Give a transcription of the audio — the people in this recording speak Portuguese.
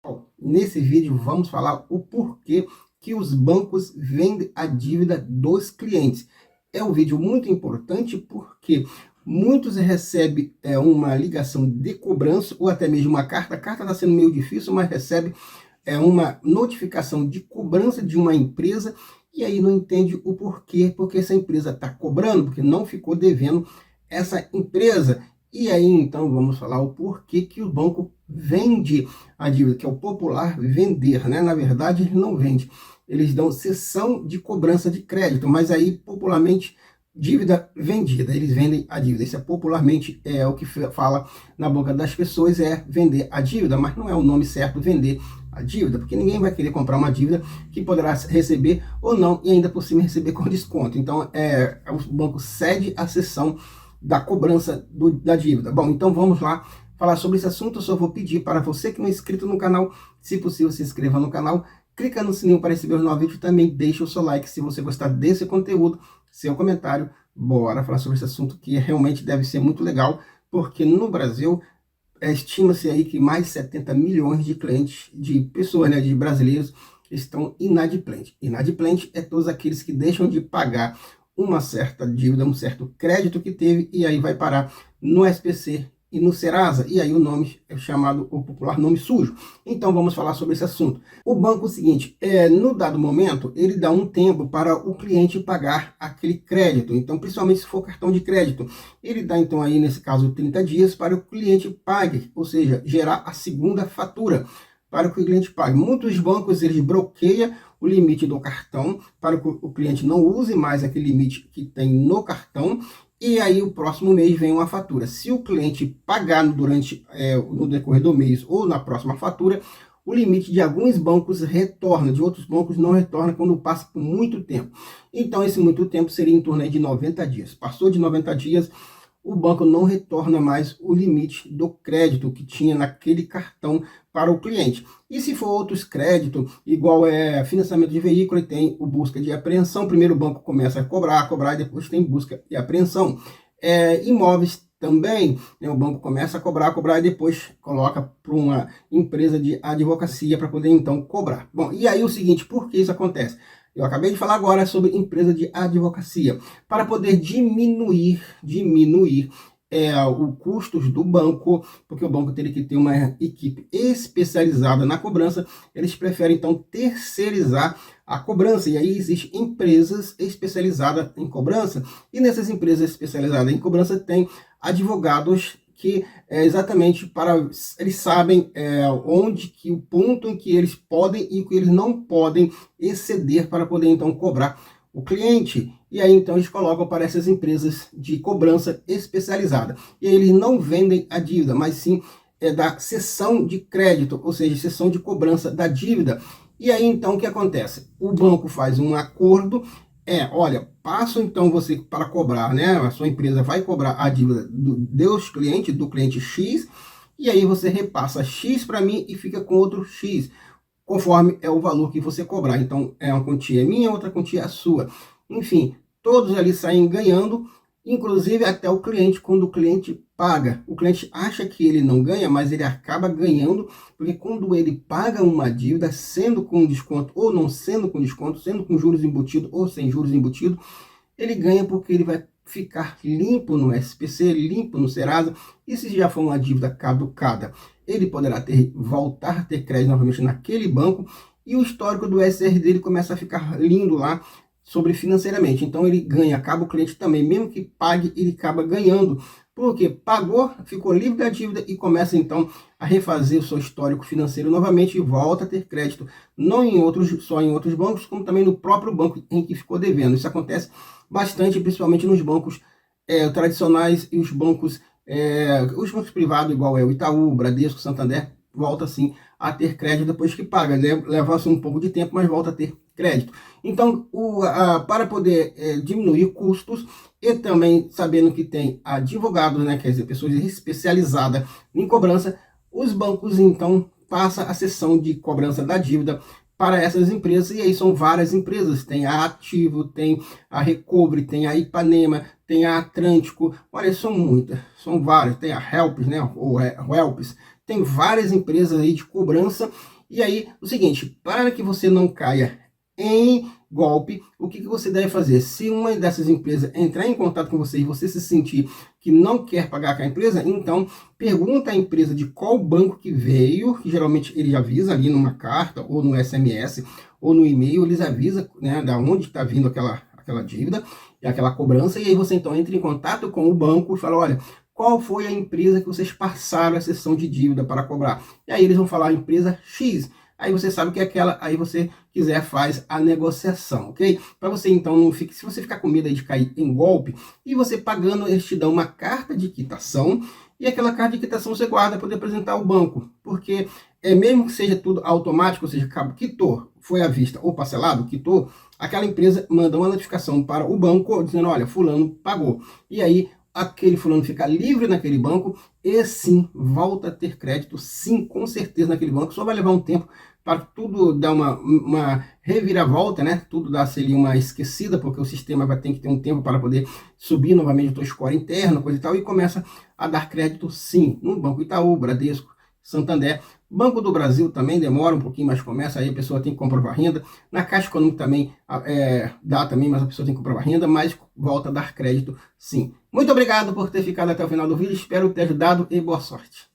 Bom, nesse vídeo vamos falar o porquê que os bancos vendem a dívida dos clientes. É um vídeo muito importante porque muitos recebem uma ligação de cobrança ou até mesmo uma carta. A carta está sendo meio difícil, mas recebe uma notificação de cobrança de uma empresa e aí não entende o porquê, porque essa empresa está cobrando, porque não ficou devendo essa empresa. E aí, então, vamos falar o porquê que o banco vende a dívida, que é o popular vender, né? Na verdade, ele não vende. Eles dão cessão de cobrança de crédito, mas aí, popularmente, dívida vendida. Eles vendem a dívida. Isso é popularmente o que fala na boca das pessoas, é vender a dívida, mas não é o nome certo, vender a dívida, porque ninguém vai querer comprar uma dívida que poderá receber ou não, e ainda por cima receber com desconto. Então, o banco cede a cessão da cobrança da dívida. Bom, então vamos lá falar sobre esse assunto. Eu só vou pedir para você que não é inscrito no canal, se possível se inscreva no canal, clica no sininho para receber os novos vídeos, também deixa o seu like se você gostar desse conteúdo, seu comentário. Bora falar sobre esse assunto que realmente deve ser muito legal, porque no Brasil estima-se aí que mais de 70 milhões de clientes, de pessoas, né, de brasileiros, estão inadimplentes. Inadimplente é todos aqueles que deixam de pagar uma certa dívida, um certo crédito que teve, e aí vai parar no SPC e no Serasa, e aí o nome é chamado, o popular nome sujo. Então vamos falar sobre esse assunto. O banco é o seguinte, no dado momento, ele dá um tempo para o cliente pagar aquele crédito, então principalmente se for cartão de crédito, ele dá então aí nesse caso 30 dias para o cliente pague, ou seja, gerar a segunda fatura para que o cliente pague. Muitos bancos eles bloqueiam o limite do cartão para que o cliente não use mais aquele limite que tem no cartão, e aí o próximo mês vem uma fatura. Se o cliente pagar durante no decorrer do mês ou na próxima fatura, o limite de alguns bancos retorna, de outros bancos não retorna quando passa por muito tempo. Então esse muito tempo seria em torno de 90 dias. Passou de 90 dias, o banco não retorna mais o limite do crédito que tinha naquele cartão para o cliente. E se for outros créditos, igual financiamento de veículo, e tem o busca de apreensão, primeiro o banco começa a cobrar, e depois tem busca e apreensão. Imóveis também, né, o banco começa a cobrar, e depois coloca para uma empresa de advocacia para poder então cobrar. Bom, e aí o seguinte, por que isso acontece? Eu acabei de falar agora sobre empresa de advocacia, para poder diminuir os custos do banco, porque o banco teria que ter uma equipe especializada na cobrança, eles preferem então terceirizar a cobrança, e aí existem empresas especializadas em cobrança, e nessas empresas especializadas em cobrança tem advogados que exatamente para eles sabem onde que o ponto em que eles podem e que eles não podem exceder para poder então cobrar o cliente. E aí então eles colocam para essas empresas de cobrança especializada. E aí eles não vendem a dívida, mas sim da cessão de crédito, ou seja, cessão de cobrança da dívida. E aí então o que acontece? O banco faz um acordo, olha, passo então você para cobrar, né? A sua empresa vai cobrar a dívida do cliente X, e aí você repassa X para mim e fica com outro X, conforme é o valor que você cobrar. Então, uma quantia minha, outra quantia é sua. Enfim, todos ali saem ganhando, inclusive até o cliente, quando o cliente paga. O cliente acha que ele não ganha, mas ele acaba ganhando, porque quando ele paga uma dívida, sendo com desconto ou não sendo com desconto, sendo com juros embutidos ou sem juros embutidos, ele ganha porque ele vai ficar limpo no SPC, limpo no Serasa, e se já for uma dívida caducada, ele poderá voltar a ter crédito novamente naquele banco, e o histórico do SR dele começa a ficar lindo lá sobre financeiramente. Então ele ganha, acaba o cliente também, mesmo que pague, ele acaba ganhando, porque pagou, ficou livre da dívida e começa então a refazer o seu histórico financeiro novamente e volta a ter crédito, não só em outros bancos, como também no próprio banco em que ficou devendo. Isso acontece bastante, principalmente nos bancos tradicionais e os bancos privados, igual o Itaú, o Bradesco, Santander, volta assim a ter crédito depois que paga. Leva-se um pouco de tempo, mas volta a ter crédito. Então, para poder diminuir custos, e também sabendo que tem advogados, né, quer dizer, pessoas especializadas em cobrança, os bancos então passam a seção de cobrança da dívida para essas empresas, e aí são várias empresas, tem a Ativo, tem a Recovery, tem a Ipanema, tem a Atlântico, olha, são muitas, são várias, tem a Helps, né, ou Helps, tem várias empresas aí de cobrança. E aí, o seguinte, para que você não caia em golpe, o que você deve fazer? Se uma dessas empresas entrar em contato com você e você se sentir que não quer pagar com a empresa, então pergunta à empresa de qual banco que veio, que geralmente ele avisa ali numa carta, ou no SMS, ou no e-mail, eles avisam, né, da onde está vindo aquela dívida e aquela cobrança, e aí você então entra em contato com o banco e fala, olha, qual foi a empresa que vocês passaram a sessão de dívida para cobrar? E aí eles vão falar a empresa X. Aí você sabe que é aquela, aí você quiser faz a negociação, ok? Para você então não fique, se você ficar com medo aí de cair em golpe, e você pagando, eles te dão uma carta de quitação, e aquela carta de quitação você guarda para poder apresentar ao banco, porque mesmo que seja tudo automático, ou seja, quitou, foi à vista ou parcelado, quitou, aquela empresa manda uma notificação para o banco dizendo, olha, fulano pagou. E aí aquele fulano fica livre naquele banco e sim, volta a ter crédito, sim, com certeza naquele banco. Só vai levar um tempo para tudo dar uma reviravolta, né? Tudo dar-se ali uma esquecida, porque o sistema vai ter que ter um tempo para poder subir novamente o teu score interno, coisa e tal, e começa a dar crédito sim, no Banco Itaú, Bradesco, Santander. Banco do Brasil também demora um pouquinho, mas começa aí, a pessoa tem que comprovar renda. Na Caixa Econômica também dá também, mas a pessoa tem que comprovar renda, mas volta a dar crédito sim. Muito obrigado por ter ficado até o final do vídeo, espero ter ajudado e boa sorte.